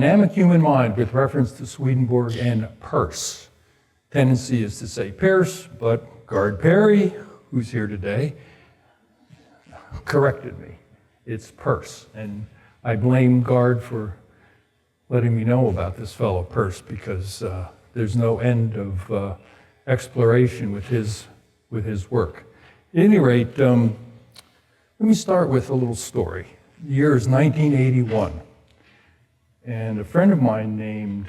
Dynamic human mind with reference to Swedenborg and Peirce. Tendency is to say Peirce, but Gard Perry, who's here today, corrected me. It's Peirce, and I blame Gard for letting me know about this fellow Peirce because there's no end of exploration with his work. At any rate, let me start with a little story. The year is 1981. And a friend of mine named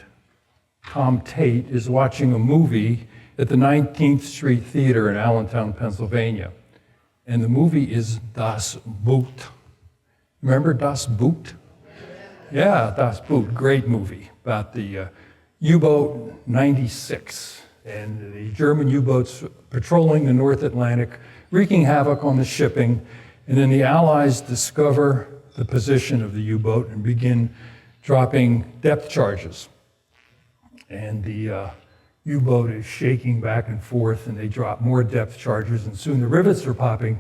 Tom Tate is watching a movie at the 19th Street Theater in Allentown, Pennsylvania. And the movie is Das Boot. Remember Das Boot? Yeah, Das Boot, great movie about the U-boat 96 and the German U-boats patrolling the North Atlantic, wreaking havoc on the shipping. And then the Allies discover the position of the U-boat and begin dropping depth charges. And the U-boat is shaking back and forth, and they drop more depth charges, and soon the rivets are popping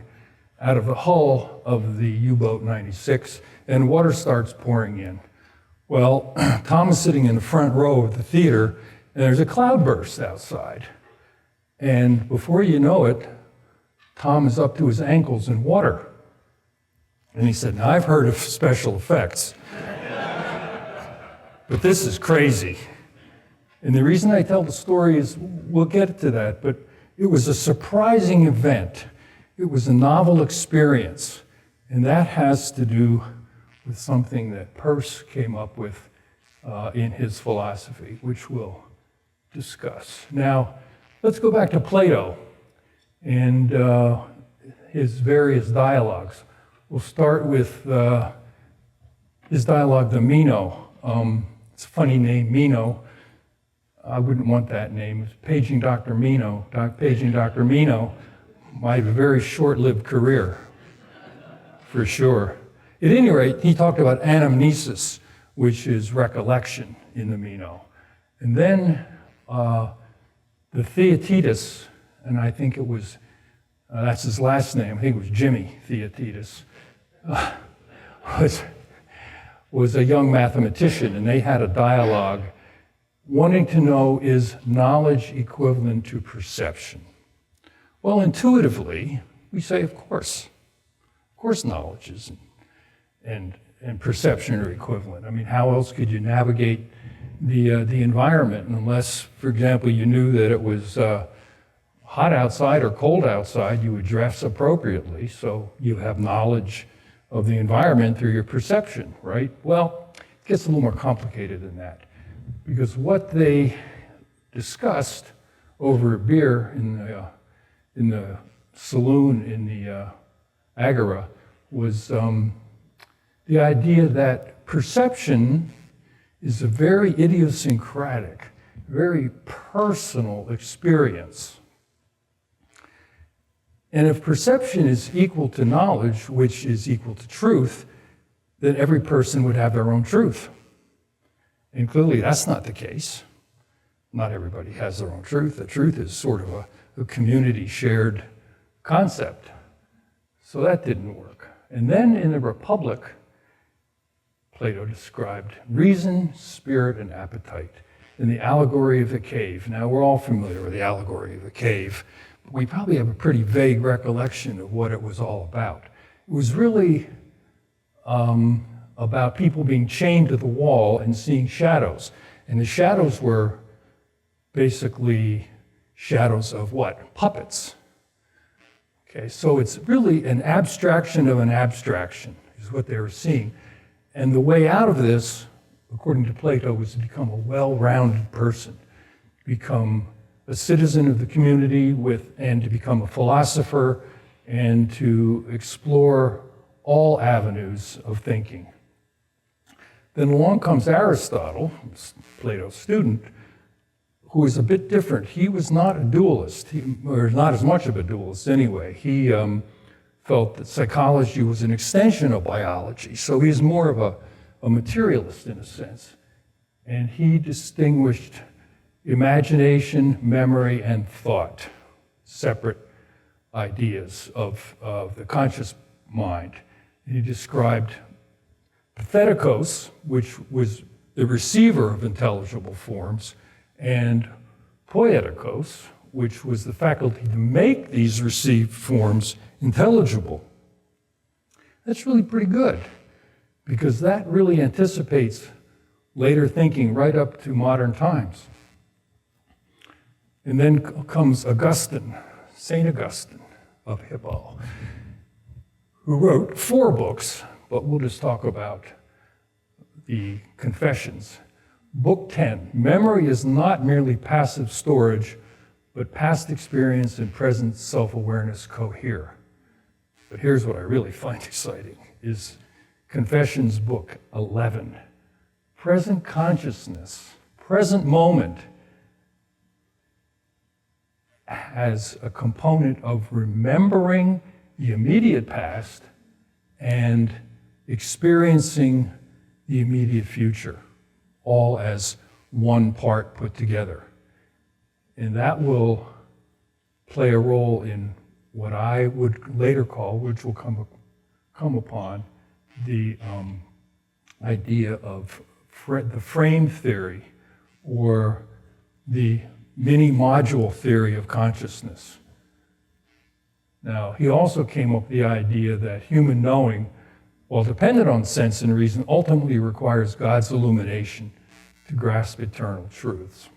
out of the hull of the U-boat 96, and water starts pouring in. Well, Tom is sitting in the front row of the theater, and there's a cloudburst outside. And before you know it, Tom is up to his ankles in water. And he said, now I've heard of special effects, but this is crazy. And the reason I tell the story is, we'll get to that, but it was a surprising event. It was a novel experience, and that has to do with something that Peirce came up with in his philosophy, which we'll discuss. Now, let's go back to Plato and his various dialogues. We'll start with his dialogue, the Meno. It's a funny name, Meno. I wouldn't want that name. It's Paging Dr. Meno. Paging Dr. Meno might have a very short-lived career, for sure. At any rate, he talked about anamnesis, which is recollection in the Meno. And then the Theaetetus, and I think it was, that's his last name, I think it was Jimmy Theaetetus, was a young mathematician, and they had a dialogue wanting to know, is knowledge equivalent to perception? Well, intuitively, we say, of course. Of course knowledge is and perception are equivalent. I mean, how else could you navigate the environment unless, for example, you knew that it was hot outside or cold outside, you would dress appropriately, so you have knowledge of the environment through your perception, right? Well, it gets a little more complicated than that, because what they discussed over a beer in the saloon in the Agora was the idea that perception is a very idiosyncratic, very personal experience. And if perception is equal to knowledge, which is equal to truth, then every person would have their own truth. And clearly that's not the case. Not everybody has their own truth. The truth is sort of a community shared concept. So that didn't work. And then in the Republic, Plato described reason, spirit, and appetite in the allegory of the cave. Now, we're all familiar with the allegory of the cave, but we probably have a pretty vague recollection of what it was all about. It was really about people being chained to the wall and seeing shadows. And the shadows were basically shadows of what? Puppets. Okay, so it's really an abstraction of an abstraction is what they were seeing. And the way out of this, according to Plato, was to become a well-rounded person, become a citizen of the community and to become a philosopher and to explore all avenues of thinking. Then along comes Aristotle, Plato's student, who is a bit different. He was not a dualist, or not as much of a dualist anyway. He felt that psychology was an extension of biology, so he's more of a materialist in a sense. And he distinguished imagination, memory, and thought, separate ideas of the conscious mind. And he described patheticos, which was the receiver of intelligible forms, and poietikos, which was the faculty to make these received forms intelligible. That's really pretty good, because that really anticipates later thinking right up to modern times. And then comes Augustine, St. Augustine of Hippo, who wrote 4 books, but we'll just talk about the Confessions. Book 10, memory is not merely passive storage, but past experience and present self-awareness cohere. But here's what I really find exciting, is Confessions book 11. Present consciousness, present moment, has a component of remembering the immediate past and experiencing the immediate future, all as one part put together. And that will play a role in what I would later call, which will come upon, the idea of the frame theory, or the mini-module theory of consciousness. Now, he also came up with the idea that human knowing, while dependent on sense and reason, ultimately requires God's illumination to grasp eternal truths.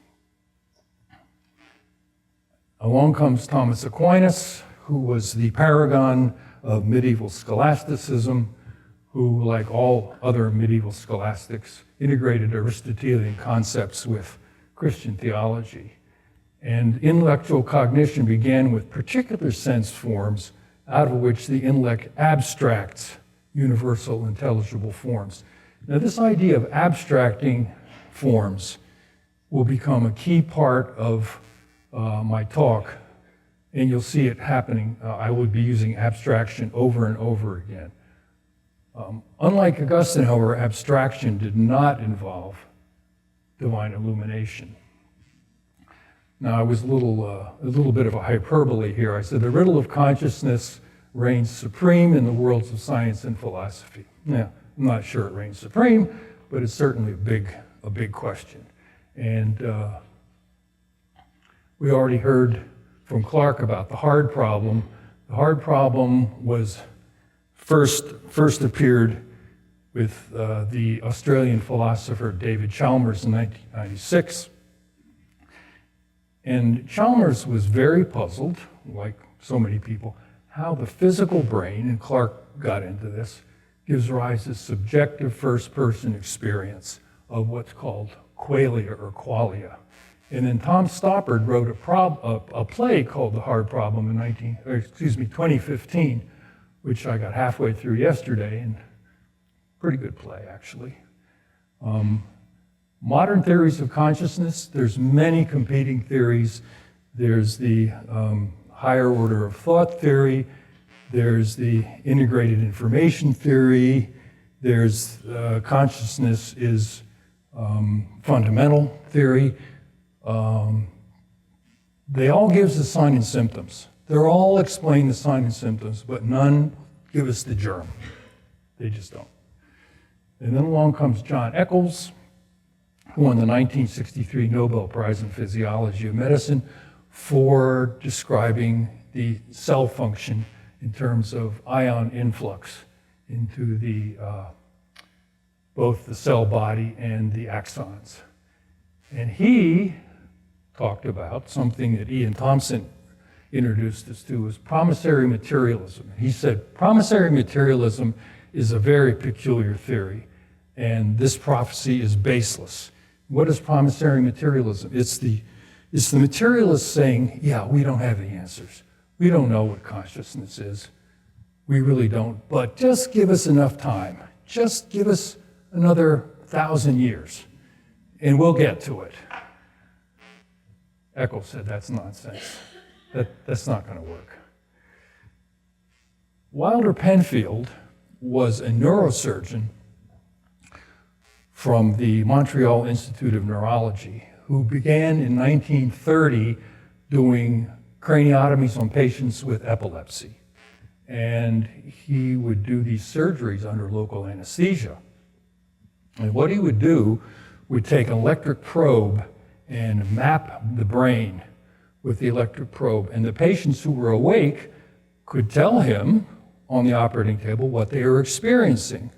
Along comes Thomas Aquinas, who was the paragon of medieval scholasticism, who, like all other medieval scholastics, integrated Aristotelian concepts with Christian theology. And intellectual cognition began with particular sense forms, out of which the intellect abstracts universal intelligible forms. Now, this idea of abstracting forms will become a key part of my talk, and you'll see it happening. I would be using abstraction over and over again. Unlike Augustine, however, abstraction did not involve divine illumination. Now, I was a little bit of a hyperbole here. I said the riddle of consciousness reigns supreme in the worlds of science and philosophy. Now, I'm not sure it reigns supreme, but it's certainly a big question. And we already heard from Clark about the hard problem. The hard problem was first appeared with the Australian philosopher David Chalmers in 1996. And Chalmers was very puzzled, like so many people, how the physical brain, and Clark got into this, gives rise to subjective first-person experience of what's called qualia or qualia. And then Tom Stoppard wrote a play called The Hard Problem in 2015, which I got halfway through yesterday, and pretty good play, actually. Modern theories of consciousness, there's many competing theories. There's the higher order of thought theory. There's the integrated information theory. There's consciousness is fundamental theory. They all give us the sign and symptoms. They're all explain the sign and symptoms, but none give us the germ. They just don't. And then along comes John Eccles, who won the 1963 Nobel Prize in Physiology of Medicine for describing the cell function in terms of ion influx into the both the cell body and the axons. And he talked about something that Ian Thompson introduced us to, was promissory materialism. He said promissory materialism is a very peculiar theory, and this prophecy is baseless. What is promissory materialism? It's the materialist saying, yeah, we don't have the answers. We don't know what consciousness is. We really don't, but just give us enough time. Just give us another 1,000 years, and we'll get to it. Eccles said, that's nonsense. That's not going to work. Wilder Penfield was a neurosurgeon from the Montreal Institute of Neurology, who began in 1930 doing craniotomies on patients with epilepsy. And he would do these surgeries under local anesthesia. And what he would do would take an electric probe and map the brain with the electric probe. And the patients who were awake could tell him on the operating table what they were experiencing.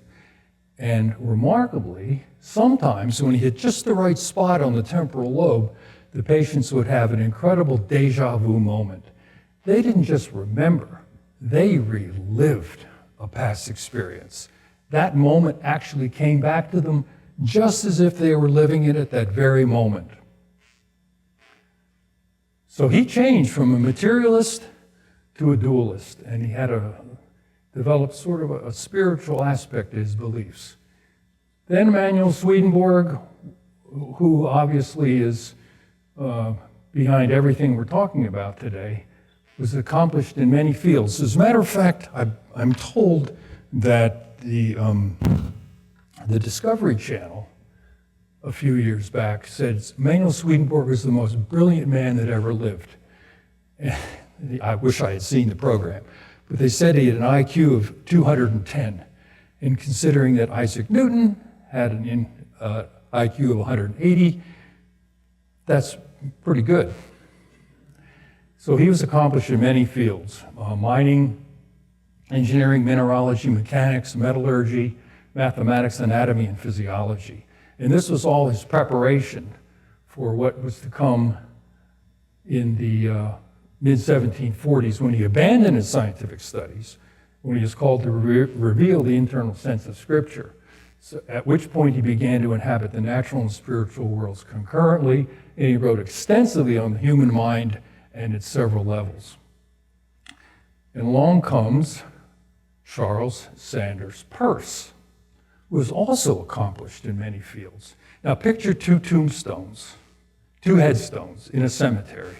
And remarkably, sometimes when he hit just the right spot on the temporal lobe, the patients would have an incredible deja vu moment. They didn't just remember, they relived a past experience. That moment actually came back to them just as if they were living it at that very moment. So he changed from a materialist to a dualist, and he had developed sort of a spiritual aspect to his beliefs. Then Emanuel Swedenborg, who obviously is behind everything we're talking about today, was accomplished in many fields. As a matter of fact, I'm told that the Discovery Channel a few years back said Emanuel Swedenborg was the most brilliant man that ever lived. I wish I had seen the program, but they said he had an IQ of 210. And considering that Isaac Newton had an IQ of 180, that's pretty good. So he was accomplished in many fields: mining, engineering, mineralogy, mechanics, metallurgy, mathematics, anatomy, and physiology. And this was all his preparation for what was to come in the mid-1740s, when he abandoned his scientific studies, when he was called to reveal the internal sense of Scripture. So at which point he began to inhabit the natural and spiritual worlds concurrently, and he wrote extensively on the human mind and its several levels. And along comes Charles Sanders Peirce, who was also accomplished in many fields. Now picture two tombstones, two headstones in a cemetery.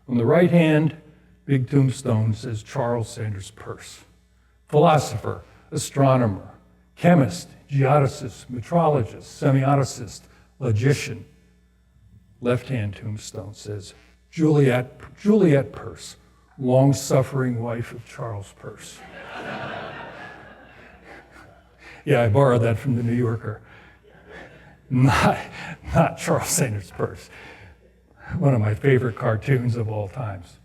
On the right hand, big tombstone says Charles Sanders Peirce, philosopher, astronomer, chemist, geodesist, meteorologist, semioticist, logician. Left-hand tombstone says Juliet Peirce, long-suffering wife of Charles Peirce. Yeah, I borrowed that from the New Yorker. Not Charles Sanders Peirce, one of my favorite cartoons of all times.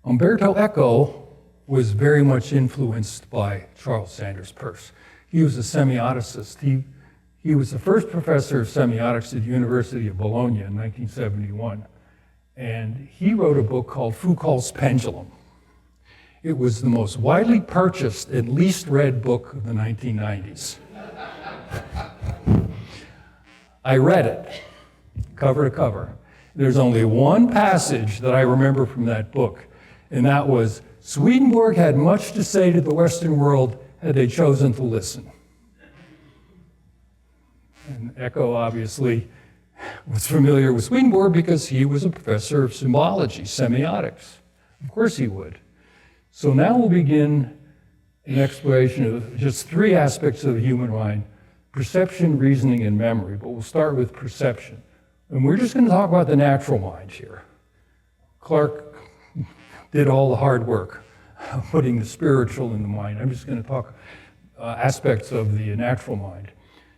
Umberto Eco was very much influenced by Charles Sanders Peirce. He was a semioticist. He was the first professor of semiotics at the University of Bologna in 1971. And he wrote a book called Foucault's Pendulum. It was the most widely purchased and least read book of the 1990s. I read it, cover to cover. There's only one passage that I remember from that book, and that was, Swedenborg had much to say to the Western world had they chosen to listen. And Eco obviously was familiar with Swedenborg because he was a professor of symbology, semiotics. Of course he would. So now we'll begin an exploration of just three aspects of the human mind: perception, reasoning, and memory. But we'll start with perception. And we're just going to talk about the natural mind here. Clark did all the hard work of putting the spiritual in the mind. I'm just going to talk aspects of the natural mind.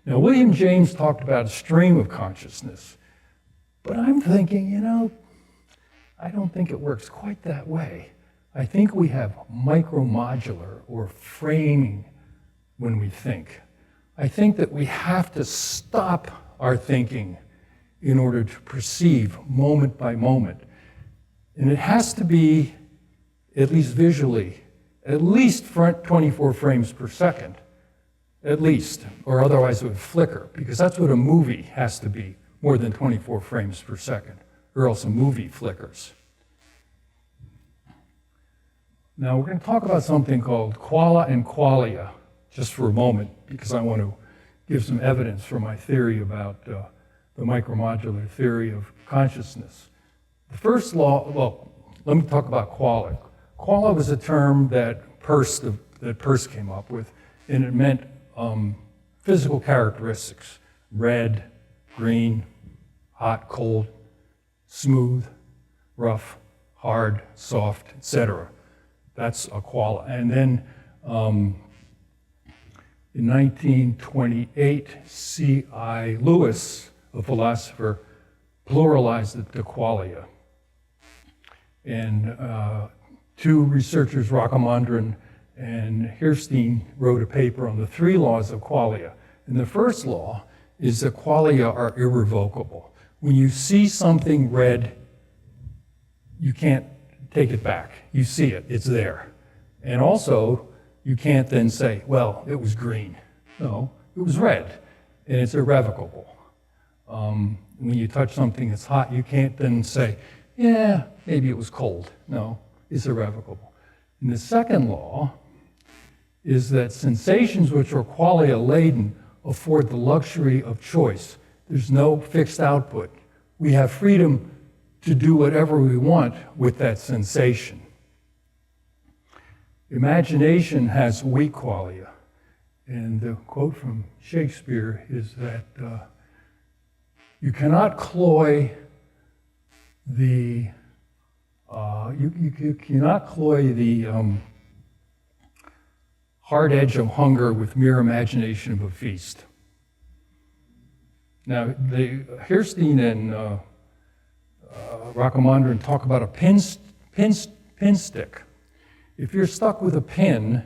Now, William James talked about a stream of consciousness, but I'm thinking, I don't think it works quite that way. I think we have micromodular or framing when we think. I think that we have to stop our thinking in order to perceive moment by moment. And it has to be, at least visually, at least 24 frames per second, at least, or otherwise it would flicker, because that's what a movie has to be, more than 24 frames per second, or else a movie flickers. Now we're going to talk about something called qualia and qualia, just for a moment, because I want to give some evidence for my theory about the micromodular theory of consciousness. The first law, well, let me talk about qualia. Qualia was a term that Peirce came up with, and it meant physical characteristics: red, green, hot, cold, smooth, rough, hard, soft, etc. That's a qualia. And then In 1928, C.I. Lewis, a philosopher, pluralized it to qualia. And two researchers, Rockamondron and Hirstein, wrote a paper on the three laws of qualia. And the first law is that qualia are irrevocable. When you see something red, you can't take it back. You see it, it's there. And also, you can't then say, well, it was green. No, it was red, and it's irrevocable. When you touch something that's hot, you can't then say, yeah, maybe it was cold. No, it's irrevocable. And the second law is that sensations which are qualia-laden afford the luxury of choice. There's no fixed output. We have freedom to do whatever we want with that sensation. Imagination has weak qualia. And the quote from Shakespeare is that you cannot cloy the you cannot cloy the hard edge of hunger with mere imagination of a feast. Now, Hirstein and Rockamondron talk about a pin stick. If you're stuck with a pin,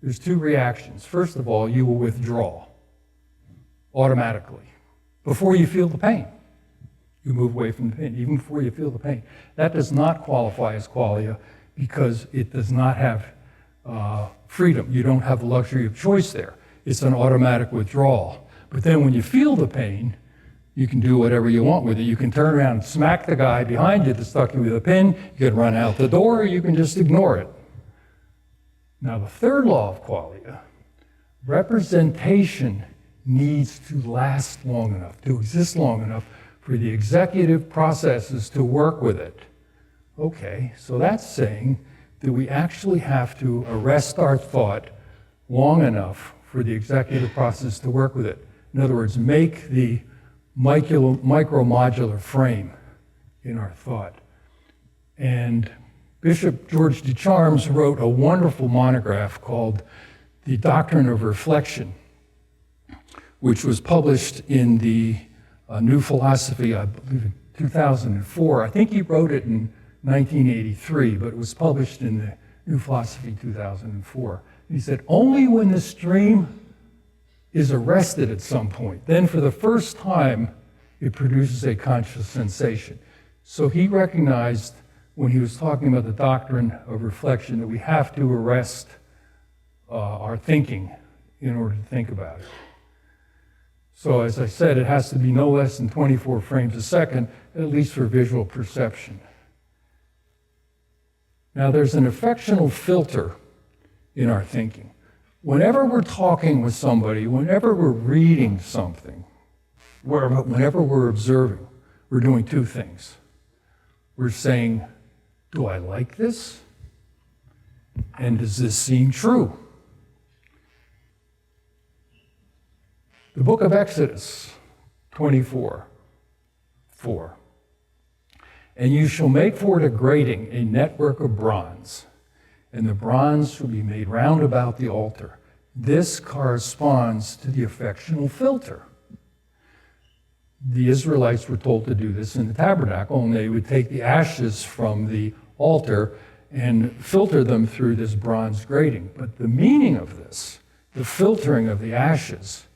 there's two reactions. First of all, you will withdraw automatically before you feel the pain. You move away from the pin, even before you feel the pain. That does not qualify as qualia because it does not have freedom. You don't have the luxury of choice there. It's an automatic withdrawal. But then when you feel the pain, you can do whatever you want with it. You can turn around and smack the guy behind you that stuck you with a pin. You can run out the door, or you can just ignore it. Now, the third law of qualia, representation needs to last long enough, to exist long enough for the executive processes to work with it. Okay, so that's saying that we actually have to arrest our thought long enough for the executive process to work with it. In other words, make the micromodular frame in our thought. And Bishop George DeCharms wrote a wonderful monograph called The Doctrine of Reflection, which was published in the New Philosophy, I believe in 2004. I think he wrote it in 1983, but it was published in the New Philosophy 2004. He said, only when the stream is arrested at some point, then for the first time, it produces a conscious sensation. So he recognized when he was talking about the doctrine of reflection that we have to arrest our thinking in order to think about it. So as I said, it has to be no less than 24 frames a second, at least for visual perception. Now there's an affectional filter in our thinking. Whenever we're talking with somebody, whenever we're reading something, whenever we're observing, we're doing two things. We're saying, do I like this? And does this seem true? The book of Exodus 24:4. And you shall make for it a grating, a network of bronze, and the bronze shall be made round about the altar. This corresponds to the affectional filter. The Israelites were told to do this in the tabernacle, and they would take the ashes from the altar and filter them through this bronze grating. But the meaning of this, the filtering of the ashes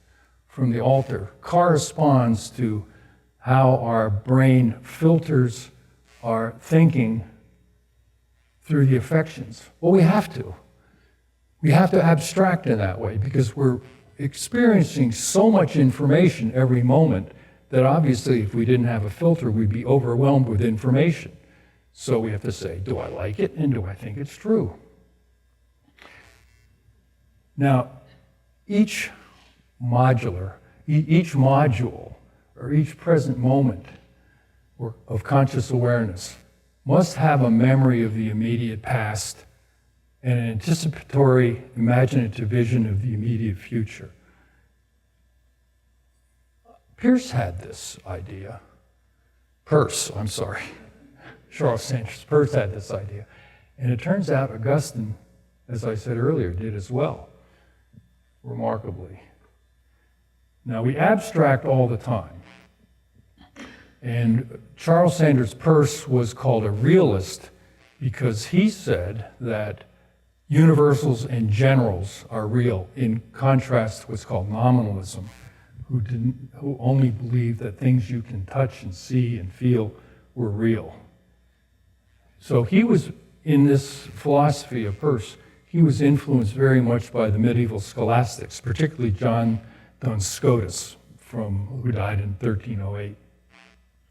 from the altar, corresponds to how our brain filters our thinking through the affections. Well, we have to. We have to abstract in that way because we're experiencing so much information every moment that obviously if we didn't have a filter, we'd be overwhelmed with information. So we have to say, do I like it and do I think it's true? Now, each module, or each present moment of conscious awareness must have a memory of the immediate past and an anticipatory, imaginative vision of the immediate future. Peirce had this idea. Charles Sanders Peirce had this idea. And it turns out Augustine, as I said earlier, did as well. remarkably. Now, we abstract all the time. And Charles Sanders Peirce was called a realist because he said that universals and generals are real, in contrast to what's called nominalism, who only believed that things you can touch and see and feel were real. So he was, in this philosophy of Peirce, he was influenced very much by the medieval scholastics, particularly John Duns Scotus, who died in 1308.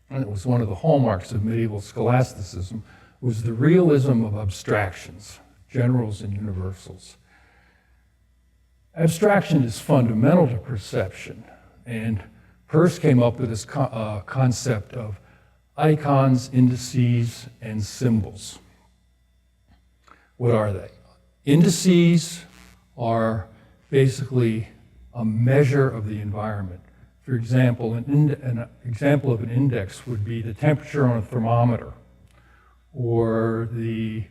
And it was one of the hallmarks of medieval scholasticism, was the realism of abstractions, generals and universals. Abstraction is fundamental to perception, and Peirce came up with this concept of icons, indices, and symbols. What are they? Indices are basically a measure of the environment. For example, an example of an index would be the temperature on a thermometer, or the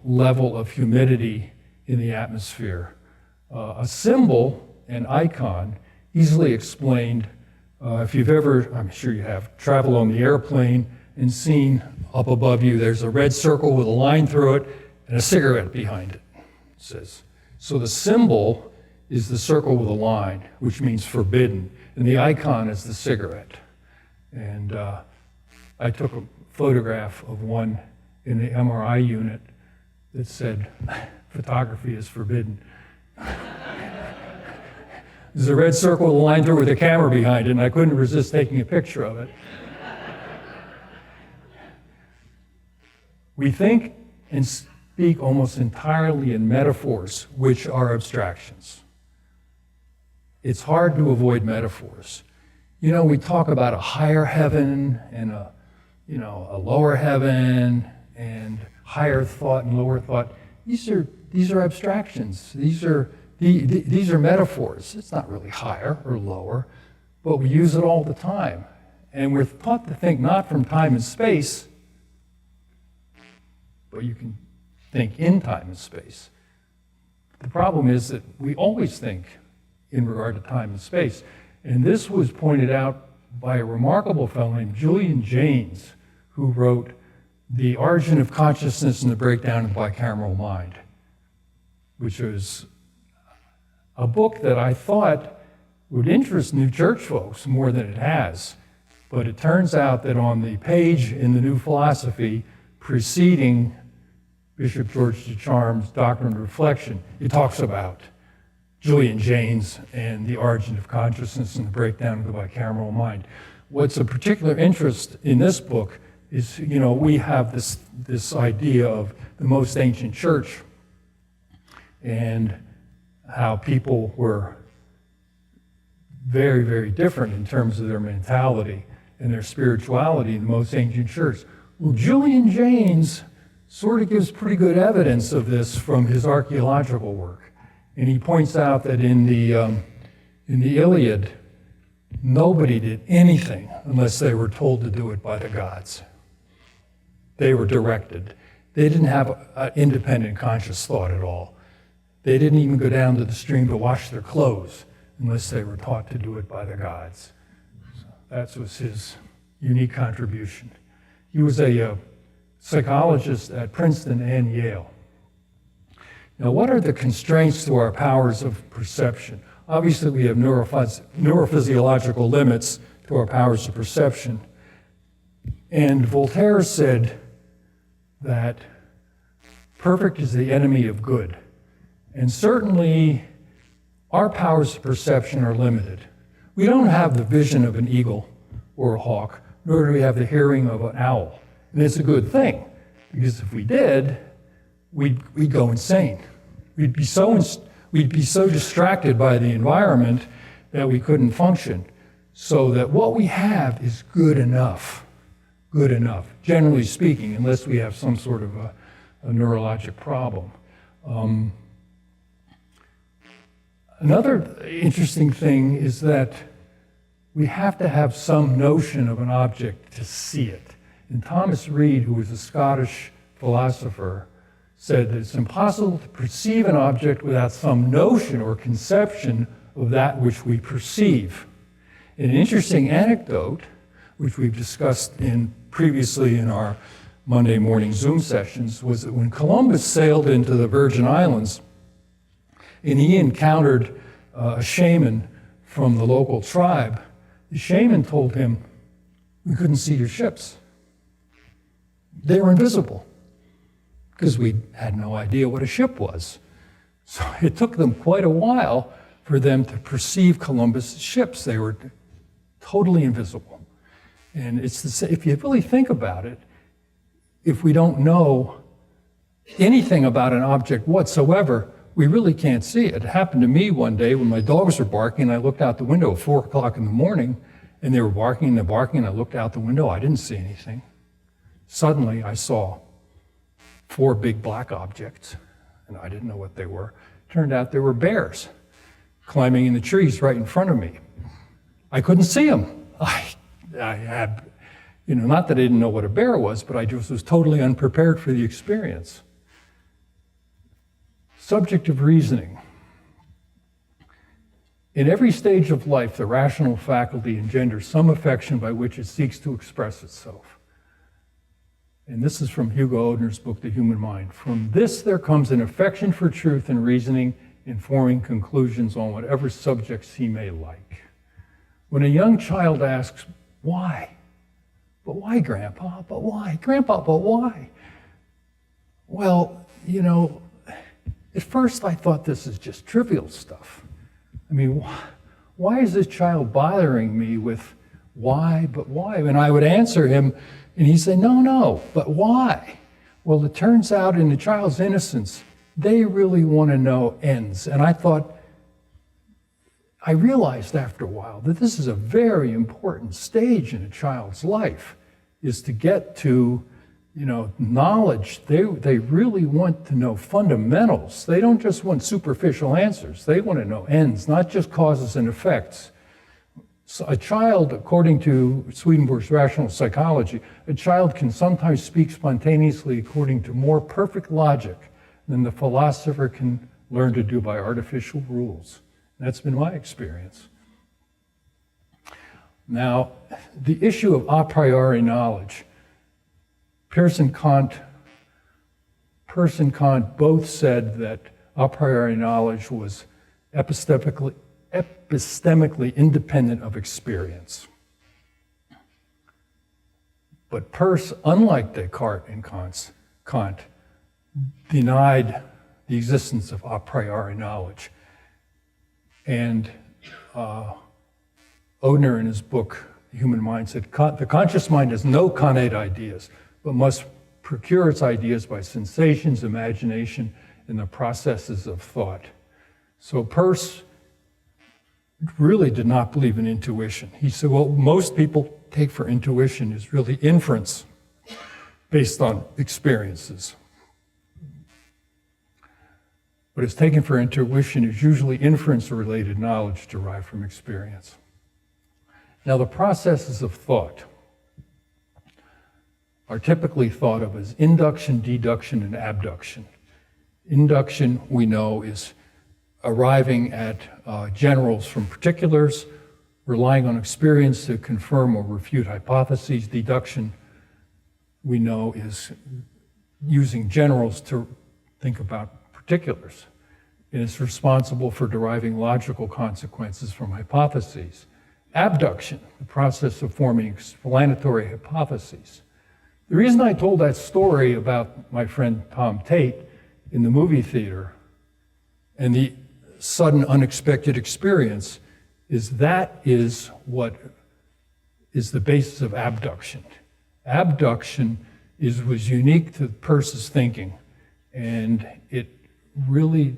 level of humidity in the atmosphere. A symbol, an icon, easily explained. If you've ever, I'm sure you have, traveled on the airplane and seen up above you, there's a red circle with a line through it and a cigarette behind it, it says. So the symbol is the circle with a line, which means forbidden, and the icon is the cigarette. And I took a photograph of one in the MRI unit that said, photography is forbidden. There's a red circle with a line through it with a camera behind it, and I couldn't resist taking a picture of it. We think and speak almost entirely in metaphors, which are abstractions. It's hard to avoid metaphors. You know, we talk about a higher heaven and a lower heaven and higher thought and lower thought. These are abstractions. These are metaphors. It's not really higher or lower, but we use it all the time. And we're taught to think not from time and space, but you can think in time and space. The problem is that we always think in regard to time and space. And this was pointed out by a remarkable fellow named Julian Jaynes, who wrote The Origin of Consciousness and the Breakdown of the Bicameral Mind, which was a book that I thought would interest new church folks more than it has. But it turns out that on the page in the New Philosophy preceding Bishop George DeCharme's Doctrine and Reflection, it talks about Julian Jaynes and the origin of consciousness and the breakdown of the bicameral mind. What's of particular interest in this book is, we have this idea of the most ancient church and how people were very, very different in terms of their mentality and their spirituality in the most ancient church. Well, Julian Jaynes sort of gives pretty good evidence of this from his archaeological work. And he points out that in the Iliad, nobody did anything unless they were told to do it by the gods. They were directed. They didn't have an independent conscious thought at all. They didn't even go down to the stream to wash their clothes unless they were taught to do it by the gods. So that was his unique contribution. He was a psychologist at Princeton and Yale. Now, what are the constraints to our powers of perception? Obviously, we have neurophysiological limits to our powers of perception. And Voltaire said that perfect is the enemy of good. And certainly, our powers of perception are limited. We don't have the vision of an eagle or a hawk, nor do we have the hearing of an owl. And it's a good thing, because if we did, we'd go insane. We'd be so distracted by the environment that we couldn't function. So that what we have is good enough, generally speaking, unless we have some sort of a neurologic problem. Another interesting thing is that we have to have some notion of an object to see it. And Thomas Reid, who was a Scottish philosopher, said that it's impossible to perceive an object without some notion or conception of that which we perceive. An interesting anecdote, which we've discussed previously in our Monday morning Zoom sessions, was that when Columbus sailed into the Virgin Islands and he encountered a shaman from the local tribe, the shaman told him, "We couldn't see your ships. They were invisible," because we had no idea what a ship was. So it took them quite a while for them to perceive Columbus' ships. They were totally invisible. And if you really think about it, if we don't know anything about an object whatsoever, we really can't see it. It happened to me one day when my dogs were barking, and I looked out the window at 4 o'clock in the morning, and they were barking and barking, and I looked out the window, I didn't see anything. Suddenly I saw 4 big black objects, and I didn't know what they were. Turned out they were bears climbing in the trees right in front of me. I couldn't see them. I had, not that I didn't know what a bear was, but I just was totally unprepared for the experience. Subjective reasoning. In every stage of life, the rational faculty engenders some affection by which it seeks to express itself. And this is from Hugo Odener's book, The Human Mind. From this there comes an affection for truth and reasoning, informing conclusions on whatever subjects he may like. When a young child asks, "Why? But why, Grandpa? But why? Grandpa, but why?" Well, at first I thought this is just trivial stuff. I mean, why is this child bothering me with why, but why? And I would answer him, and he'd say, no, but why? Well, it turns out in the child's innocence, they really want to know ends. And I realized after a while that this is a very important stage in a child's life, is to get to, knowledge. They really want to know fundamentals. They don't just want superficial answers. They want to know ends, not just causes and effects. So a child, according to Swedenborg's rational psychology, a child can sometimes speak spontaneously according to more perfect logic than the philosopher can learn to do by artificial rules. That's been my experience. Now, the issue of a priori knowledge, Peirce and Kant both said that a priori knowledge was epistemically independent of experience. But Peirce, unlike Descartes and Kant, denied the existence of a priori knowledge. And Odener, in his book, The Human Mind, said, "The conscious mind has no connate ideas, but must procure its ideas by sensations, imagination, and the processes of thought." So Peirce really did not believe in intuition. He said, well, most people take for intuition is really inference based on experiences. What is taken for intuition is usually inference-related knowledge derived from experience. Now, the processes of thought are typically thought of as induction, deduction, and abduction. Induction, we know, is arriving at generals from particulars, relying on experience to confirm or refute hypotheses. Deduction, we know, is using generals to think about particulars, and it's responsible for deriving logical consequences from hypotheses. Abduction, the process of forming explanatory hypotheses. The reason I told that story about my friend Tom Tate in the movie theater and the sudden unexpected experience is what is the basis of abduction. Abduction was unique to Peirce's thinking, and it really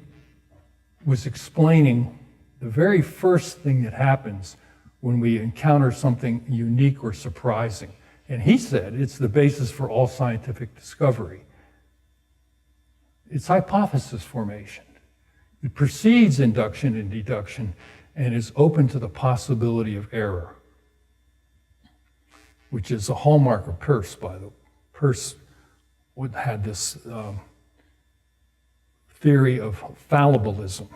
was explaining the very first thing that happens when we encounter something unique or surprising. And he said it's the basis for all scientific discovery. It's hypothesis formation. It precedes induction and deduction and is open to the possibility of error, which is a hallmark of Peirce, by the way. Peirce had this theory of fallibilism,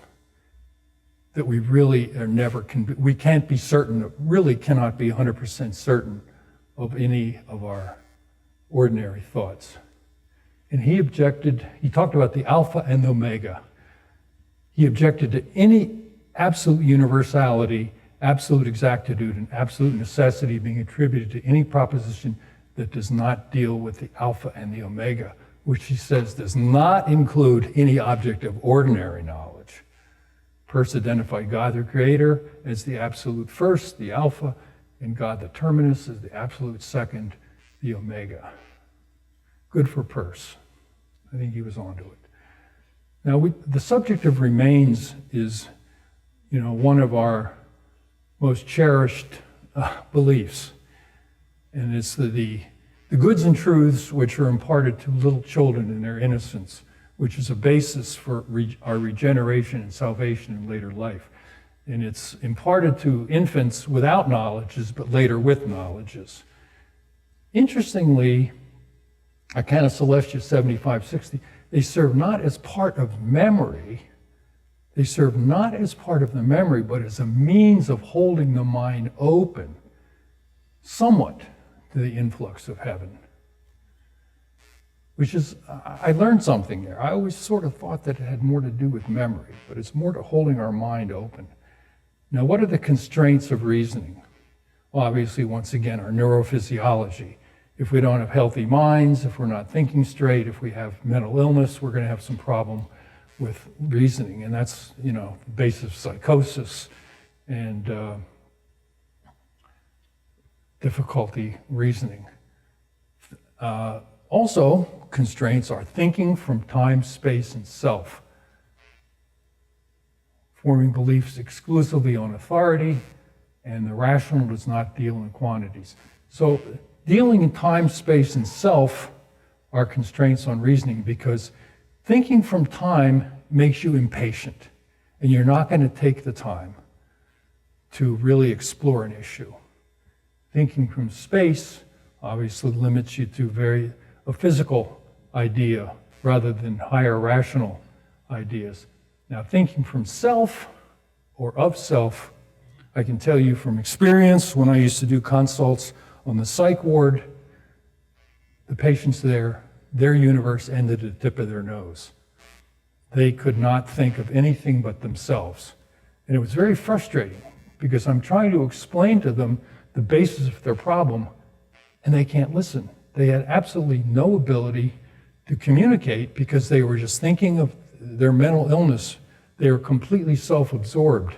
that we really are never, we can't be certain, really cannot be 100% certain of any of our ordinary thoughts. And he talked about the alpha and the omega. He objected to any absolute universality, absolute exactitude, and absolute necessity being attributed to any proposition that does not deal with the alpha and the omega, which he says does not include any object of ordinary knowledge. Peirce identified God the Creator as the absolute first, the alpha, and God the terminus as the absolute second, the omega. Good for Peirce. I think he was onto it. Now, the subject of remains is, one of our most cherished beliefs. And it's the goods and truths which are imparted to little children in their innocence, which is a basis for our regeneration and salvation in later life. And it's imparted to infants without knowledges, but later with knowledges. Interestingly, Arcana Celestia 7560, they serve not as part of memory, they serve not as part of the memory, but as a means of holding the mind open, somewhat, to the influx of heaven. Which is, I learned something there. I always sort of thought that it had more to do with memory, but it's more to holding our mind open. Now, what are the constraints of reasoning? Well, obviously, once again, our neurophysiology. If we don't have healthy minds, if we're not thinking straight, if we have mental illness, we're going to have some problem with reasoning. And that's, the basis of psychosis and difficulty reasoning. Also, constraints are thinking from time, space, and self. Forming beliefs exclusively on authority, and the rational does not deal in quantities. So, dealing in time, space, and self are constraints on reasoning because thinking from time makes you impatient, and you're not going to take the time to really explore an issue. Thinking from space obviously limits you to a physical idea rather than higher rational ideas. Now, thinking from self or of self, I can tell you from experience when I used to do consults on the psych ward, the patients there, their universe ended at the tip of their nose. They could not think of anything but themselves. And it was very frustrating because I'm trying to explain to them the basis of their problem, and they can't listen. They had absolutely no ability to communicate because they were just thinking of their mental illness. They were completely self-absorbed.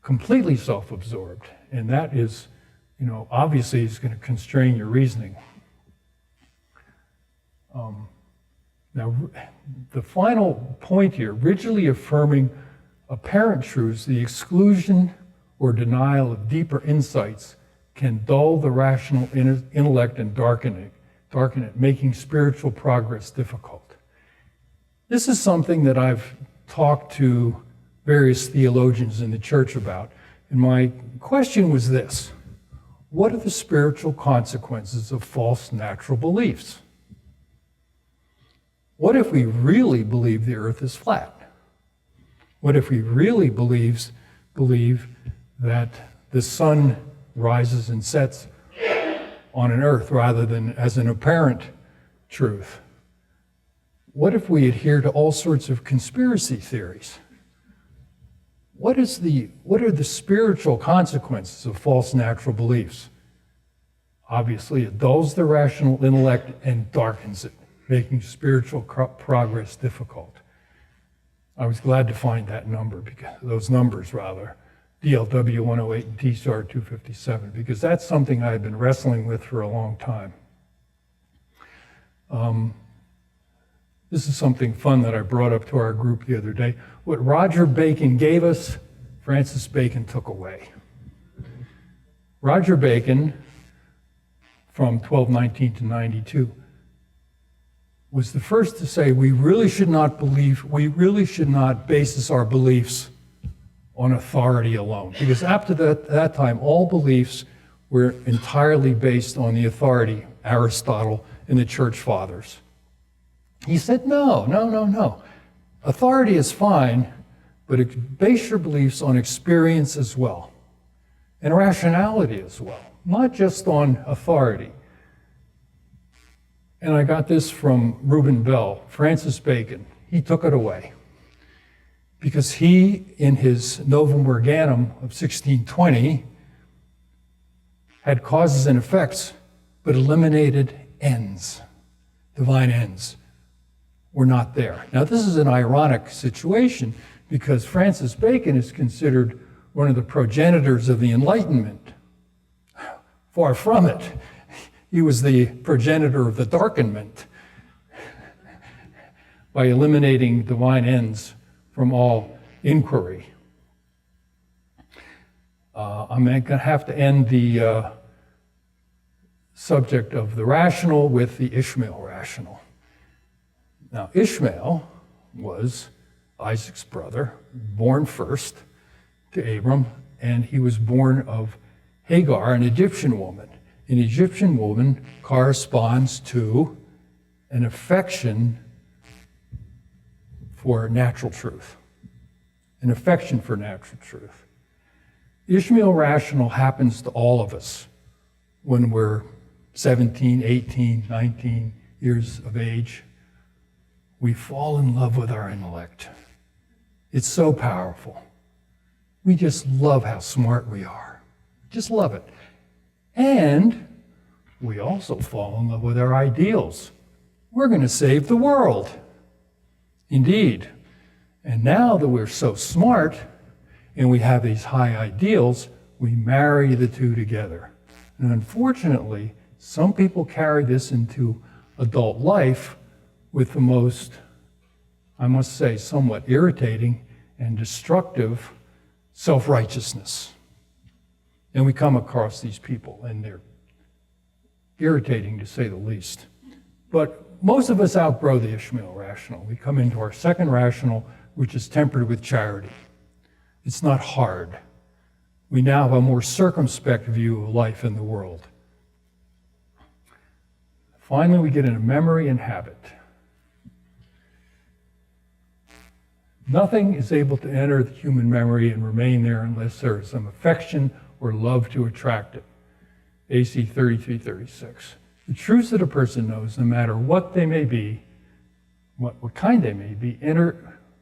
And that is, obviously is going to constrain your reasoning. Now, the final point here, rigidly affirming apparent truths, the exclusion or denial of deeper insights can dull the rational intellect and darken it, making spiritual progress difficult. This is something that I've talked to various theologians in the church about, and my question was this: what are the spiritual consequences of false natural beliefs? What if we really believe the earth is flat? What if we really believe that the sun rises and sets on an earth rather than as an apparent truth? What if we adhere to all sorts of conspiracy theories? What are the spiritual consequences of false natural beliefs? Obviously, it dulls the rational intellect and darkens it, making spiritual progress difficult. I was glad to find those numbers, DLW 108 and TSAR 257, because that's something I've been wrestling with for a long time. This is something fun that I brought up to our group the other day. What Roger Bacon gave us, Francis Bacon took away. Roger Bacon, from 1219 to 92, was the first to say we really should not basis our beliefs on authority alone. Because up to that time, all beliefs were entirely based on the authority, Aristotle and the church fathers. He said, no. Authority is fine, but base your beliefs on experience as well, and rationality as well, not just on authority. And I got this from Reuben Bell, Francis Bacon. He took it away. Because he, in his Novum Organum of 1620, had causes and effects, but eliminated ends. Divine ends were not there. Now, this is an ironic situation because Francis Bacon is considered one of the progenitors of the Enlightenment. Far from it. He was the progenitor of the Darkenment by eliminating divine ends from all inquiry. I'm going to have to end the subject of the rational with the Ishmael rational. Now, Ishmael was Isaac's brother, born first to Abram, and he was born of Hagar, an Egyptian woman. An Egyptian woman corresponds to an affection for natural truth. An affection for natural truth. Ishmael rational happens to all of us when we're 17, 18, 19 years of age. We fall in love with our intellect. It's so powerful. We just love how smart we are. Just love it. And we also fall in love with our ideals. We're going to save the world. Indeed. And now that we're so smart and we have these high ideals, we marry the two together. And unfortunately, some people carry this into adult life with the most, I must say, somewhat irritating and destructive self-righteousness. And we come across these people, and they're irritating to say the least. But most of us outgrow the Ishmael rational. We come into our second rational, which is tempered with charity. It's not hard. We now have a more circumspect view of life in the world. Finally, we get into memory and habit. Nothing is able to enter the human memory and remain there unless there is some affection or love to attract it. AC 3336. The truths that a person knows, no matter what they may be, what kind they may be,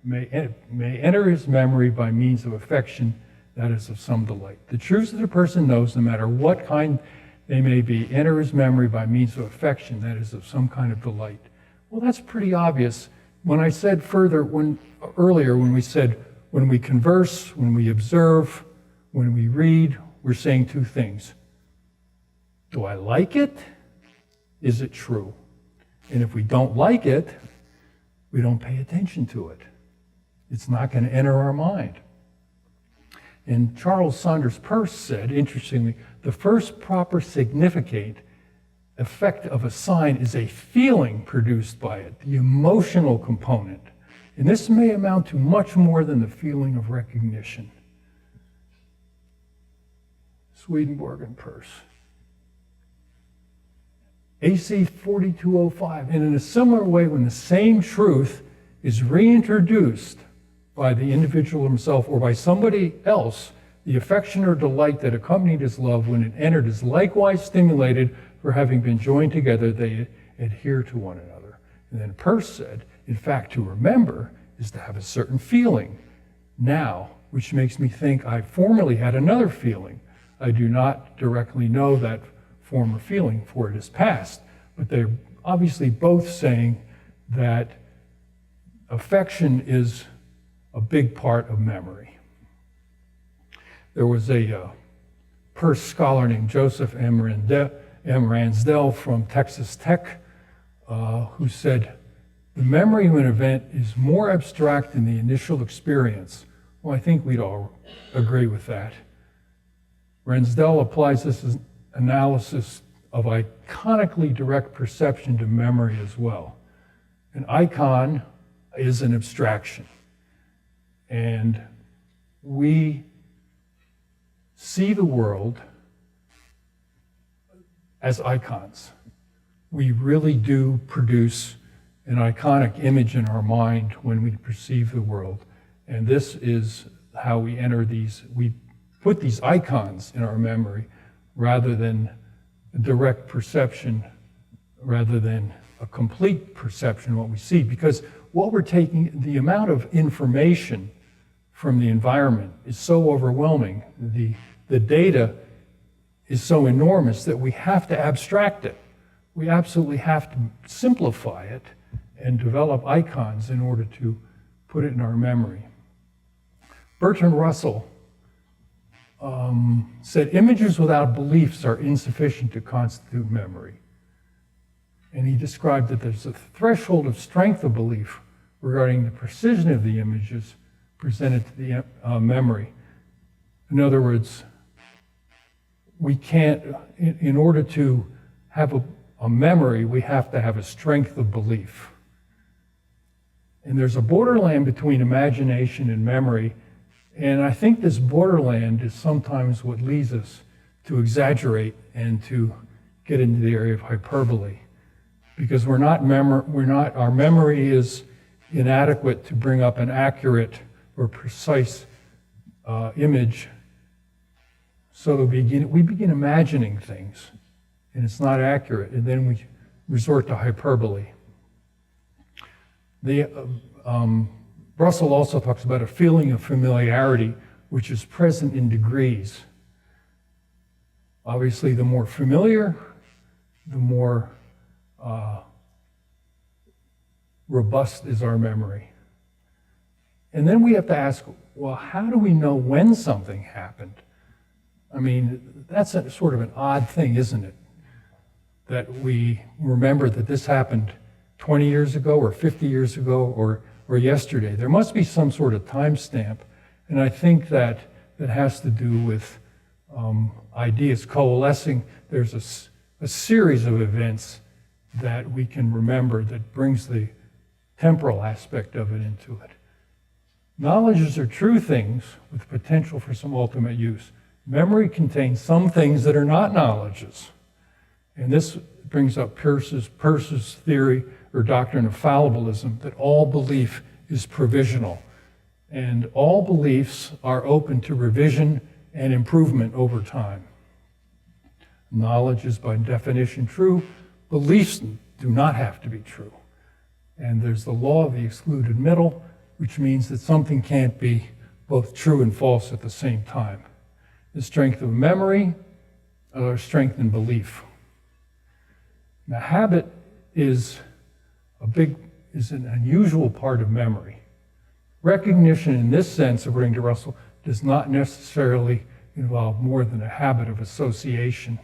may enter his memory by means of affection, that is of some delight. The truths that a person knows, no matter what kind they may be, enter his memory by means of affection, that is of some kind of delight. Well, that's pretty obvious. When I said earlier, when we said, when we converse, when we observe, when we read, we're saying two things. Do I like it? Is it true? And if we don't like it, we don't pay attention to it. It's not going to enter our mind. And Sanders Peirce said, interestingly, the first proper significant effect of a sign is a feeling produced by it, the emotional component. And this may amount to much more than the feeling of recognition. Swedenborg and Peirce. AC 4205. And in a similar way, when the same truth is reintroduced by the individual himself or by somebody else, the affection or delight that accompanied his love when it entered is likewise stimulated, for having been joined together, they adhere to one another. And then Peirce said, in fact, to remember is to have a certain feeling now, which makes me think I formerly had another feeling. I do not directly know that former feeling, for it is past. But they're obviously both saying that affection is a big part of memory. There was a Peirce scholar named Joseph M. Ransdell from Texas Tech who said, the memory of an event is more abstract than the initial experience. Well, I think we'd all agree with that. Ransdell applies this as analysis of iconically direct perception to memory as well. An icon is an abstraction. And we see the world as icons. We really do produce an iconic image in our mind when we perceive the world. And this is how we enter these, we put these icons in our memory rather than a direct perception, rather than a complete perception of what we see. Because what we're taking, the amount of information from the environment is so overwhelming. The data is so enormous that we have to abstract it. We absolutely have to simplify it and develop icons in order to put it in our memory. Bertrand Russell said, images without beliefs are insufficient to constitute memory. And he described that there's a threshold of strength of belief regarding the precision of the images presented to the memory. In other words, we can't, in order to have a memory, we have to have a strength of belief. And there's a borderland between imagination and memory, and I think this borderland is sometimes what leads us to exaggerate and to get into the area of hyperbole. Because our memory is inadequate to bring up an accurate or precise image. So we begin imagining things, and it's not accurate, and then we resort to hyperbole. Russell also talks about a feeling of familiarity, which is present in degrees. Obviously, the more familiar, the more robust is our memory. And then we have to ask, well, how do we know when something happened? I mean, that's sort of an odd thing, isn't it? That we remember that this happened 20 years ago or 50 years ago or yesterday. There must be some sort of timestamp, and I think that has to do with ideas coalescing. There's a series of events that we can remember that brings the temporal aspect of it into it. Knowledges are true things with potential for some ultimate use. Memory contains some things that are not knowledges. And this brings up Peirce's theory or doctrine of fallibilism, that all belief is provisional. And all beliefs are open to revision and improvement over time. Knowledge is by definition true. Beliefs do not have to be true. And there's the law of the excluded middle, which means that something can't be both true and false at the same time. The strength of memory or strength in belief. Now, habit is an unusual part of memory. Recognition in this sense, according to Russell, does not necessarily involve more than a habit of association.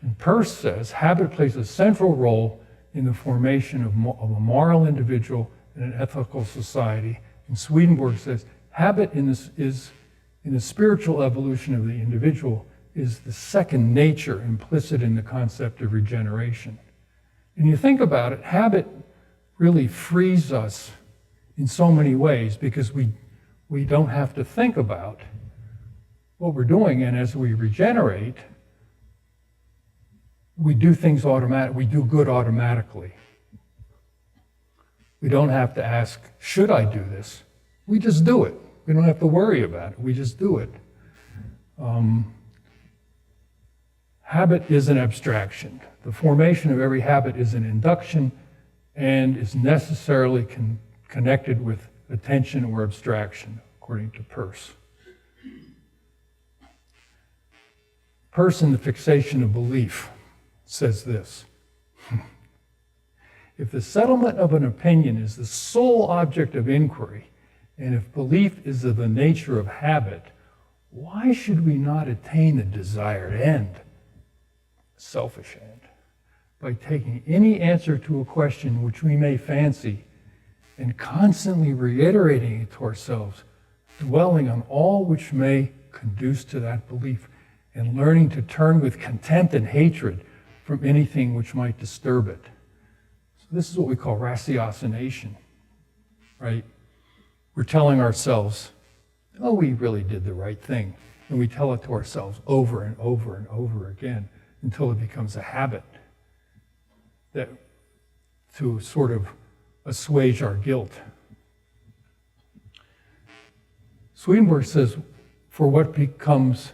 And Peirce says habit plays a central role in the formation of a moral individual in an ethical society. And Swedenborg says habit in the spiritual evolution of the individual is the second nature implicit in the concept of regeneration. And you think about it, habit really frees us in so many ways because we don't have to think about what we're doing, and as we regenerate, we do things we do good automatically. We don't have to ask, should I do this? We just do it. We don't have to worry about it. We just do it. Habit is an abstraction. The formation of every habit is an induction and is necessarily connected with attention or abstraction, according to Peirce. Peirce in The Fixation of Belief says this: if the settlement of an opinion is the sole object of inquiry, and if belief is of the nature of habit, why should we not attain the desired end, selfish end, by taking any answer to a question which we may fancy and constantly reiterating it to ourselves, dwelling on all which may conduce to that belief, and learning to turn with contempt and hatred from anything which might disturb it. So this is what we call ratiocination, right? We're telling ourselves, oh, we really did the right thing. And we tell it to ourselves over and over and over again until it becomes a habit that to sort of assuage our guilt. Swedenborg says, for what becomes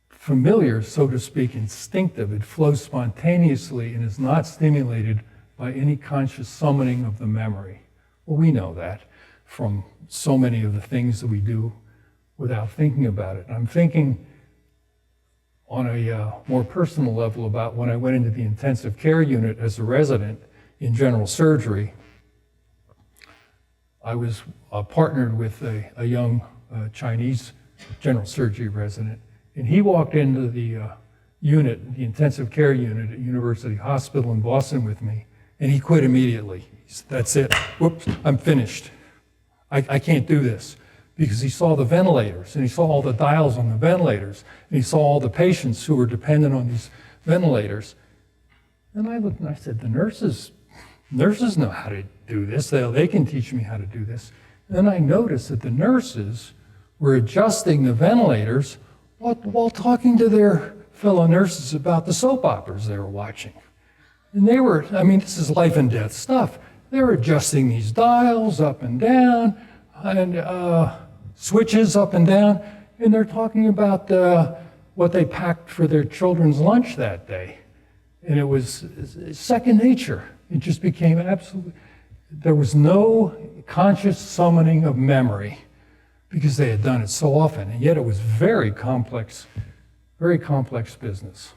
familiar, so to speak, instinctive, it flows spontaneously and is not stimulated by any conscious summoning of the memory. Well, we know that from so many of the things that we do without thinking about it. I'm thinking on a more personal level about when I went into the intensive care unit as a resident in general surgery. I was partnered with a young Chinese general surgery resident, and he walked into the unit, the intensive care unit at University Hospital in Boston with me, and he quit immediately. He said, "That's it. Whoops, I'm finished. I can't do this." Because he saw the ventilators, and he saw all the dials on the ventilators, and he saw all the patients who were dependent on these ventilators. And I looked and I said, the nurses know how to do this. They can teach me how to do this. And then I noticed that the nurses were adjusting the ventilators while talking to their fellow nurses about the soap operas they were watching. And they were, this is life and death stuff. They were adjusting these dials up and down, and switches up and down, and they're talking about what they packed for their children's lunch that day. And it was second nature. It just became absolutely, there was no conscious summoning of memory because they had done it so often, and yet it was very complex business.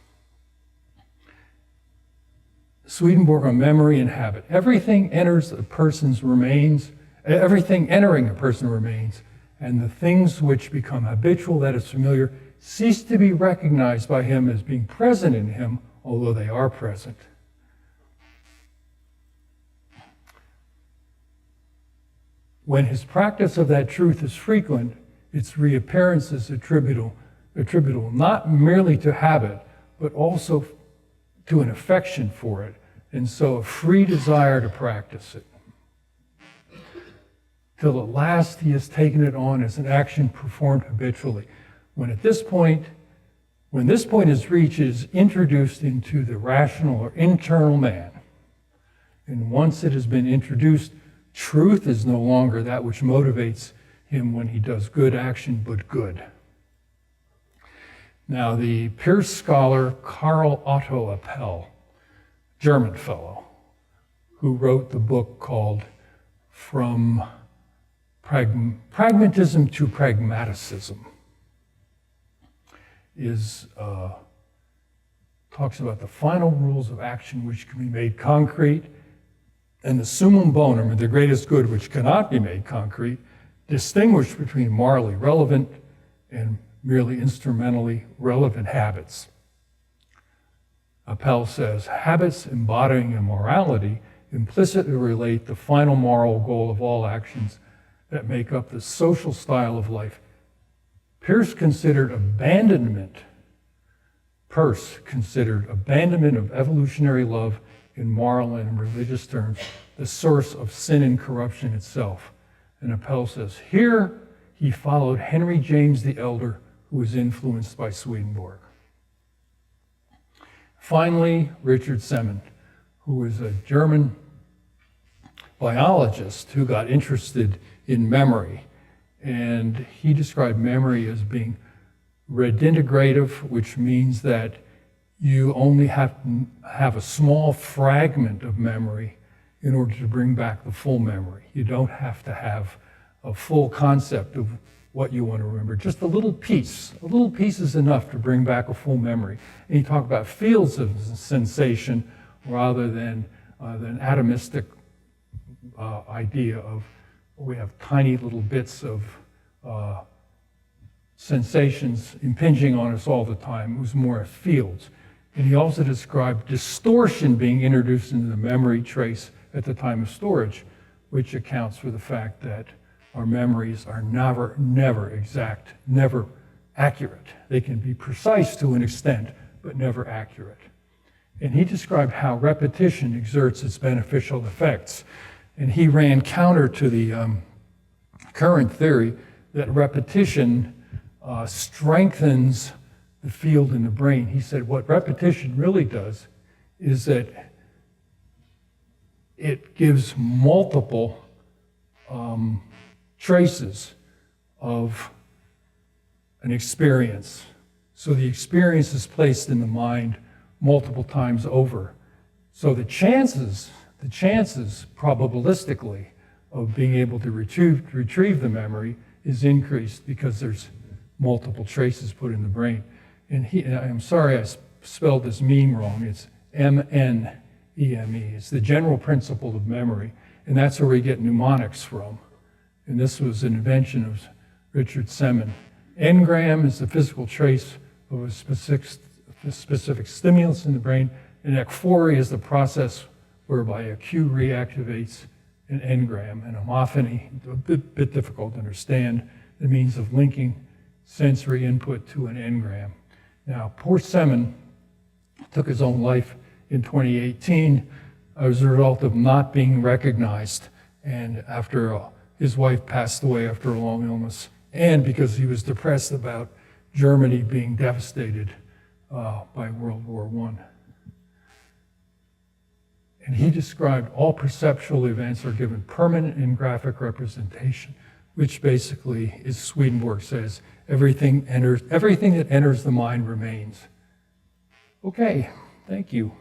Swedenborg on memory and habit. Everything entering a person remains, and the things which become habitual, that is familiar, cease to be recognized by him as being present in him, although they are present. When his practice of that truth is frequent, its reappearance is attributable not merely to habit, but also to an affection for it, and so a free desire to practice it. Till at last he has taken it on as an action performed habitually. When this point is reached, it is introduced into the rational or internal man. And once it has been introduced, truth is no longer that which motivates him when he does good action, but good. Now, the Peirce scholar Karl Otto Appel, German fellow, who wrote the book called From Pragmatism to Pragmaticism, talks about the final rules of action which can be made concrete, and the summum bonum, or the greatest good which cannot be made concrete, distinguish between morally relevant and merely instrumentally relevant habits. Appel says, habits embodying immorality implicitly relate the final moral goal of all actions that make up the social style of life. Peirce considered abandonment of evolutionary love in moral and religious terms the source of sin and corruption itself. And Appel says, here he followed Henry James the Elder, who was influenced by Swedenborg. Finally, Richard Semon, who was a German biologist who got interested in memory. And he described memory as being redintegrative, which means that you only have to have a small fragment of memory in order to bring back the full memory. You don't have to have a full concept of what you want to remember. Just a little piece. A little piece is enough to bring back a full memory. And he talked about fields of sensation rather than an atomistic idea of we have tiny little bits of sensations impinging on us all the time. It was more fields. And he also described distortion being introduced into the memory trace at the time of storage, which accounts for the fact that our memories are never exact, never accurate. They can be precise to an extent, but never accurate. And he described how repetition exerts its beneficial effects. And he ran counter to the current theory that repetition strengthens the field in the brain. He said what repetition really does is that it gives multiple traces of an experience. So the experience is placed in the mind multiple times over. So the chances probabilistically of being able to retrieve the memory is increased because there's multiple traces put in the brain. And I'm sorry I spelled this meme wrong. It's M-N-E-M-E. It's the general principle of memory. And that's where we get mnemonics from. And this was an invention of Richard Semon. Engram is the physical trace of a specific stimulus in the brain. And ekphoria is the process whereby a cue reactivates an engram. And homophony, a bit difficult to understand, the means of linking sensory input to an engram. Now, poor Semon took his own life in 2018 as a result of not being recognized, and after his wife passed away after a long illness, and because he was depressed about Germany being devastated by World War I. And he described all perceptual events are given permanent and graphic representation, which basically, as Swedenborg says, everything that enters the mind remains. Okay, thank you.